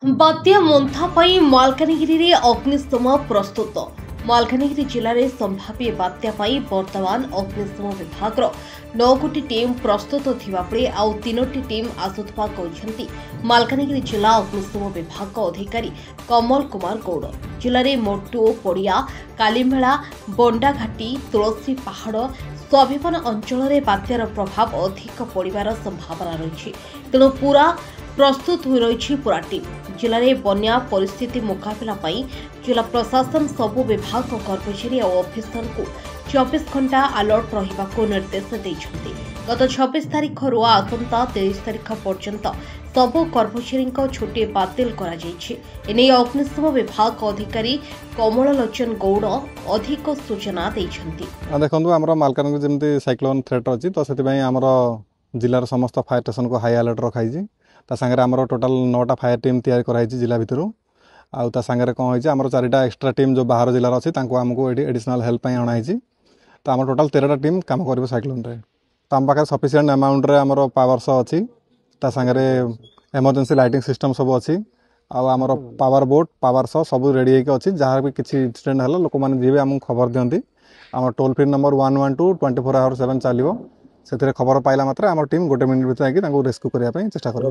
बात्या मंथा पई मालकानगिरी रे अग्निशम प्रस्तुत। मालकानगिरी जिले में संभाव्य बात्या पई वर्तमान अग्निशम विभाग 9 गोटी टीम प्रस्तुत थिबा बेले आउ 3टी टीम आसुथबा कहउछंती मालकानगिरी जिला अग्निशम विभाग अधिकारी कमल कुमार गौड़। जिले में मोटू पड़िया कालीमेला बंडाघाटी तुलसी पहाड़ स्वाभिमान अंचल में बात्यार प्रभाव अधिक पड़ार संभावना रही तेणु पूरा प्रस्तुत हो रही पूरा टीम। जिले में बन्या परिस्थिति मुकाबला पाई जिला प्रशासन सबु विभाग कर्मचारी और ऑफिसर को 24 घंटा अलर्ट रहिबाको निर्देश देइछन्ति। गत 26 तारिख रु आसंता 23 तारिख पर्यंत सबु कर्मचारी छुट्टी बातिल करा जायछि। एने अग्निशम विभाग अधिकारी कमल लोचन गौड़ अधिक सूचना देइछन्ति। देखंतु हमरो मालकानगिरी जेमति साइक्लोन थ्रेट अछि तो सेति पई हमरो जिल्लार समस्त फायर स्टेशन को हाई अलर्ट रखाइछि। ता संगे हमरो टोटल 9टा फायर टीम तैयार कराइछि जिला भितरु। आउ ता संगे कोन होइछि हमरो 4टा एक्स्ट्रा टीम जो बाहर जिल्लार अछि तांको हमको एडिशनल हेल्प पई अणाइछि। तो हमरो टोटल 13टा टीम काम करबो साइक्लोन रे। तो हम पाखे सफिशिएंट अमाउंट रे हमरो पावर सो अछि। ता संगे इमरजेंसी लाइटिंग सिस्टम सब अछि। आउ हमरो पावर बोट पावर सो सब रेडी हेके अछि। जहार भी किछि इंसिडेंट हला लोक माने जेबे हमको खबर दियंती। हमर टोल फ्री नंबर 112 24 आवर 7 चलिबो। से खबर पाइला मात्र आम टीम गोटे मिनिट भर रेस्क्यू करने चेष्टा कर।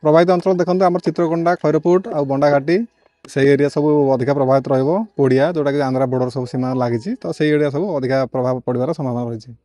प्रभावित अंचल देखते आम चित्रकोंडा खैरपुट और बंडाघाटी से एरिया सब अधिक प्रभावित रहा। जोटा कि आंध्रा बॉर्डर सब सीमा लगी तो से एरिया सब अधिक प्रभाव पड़ार संभावना रही।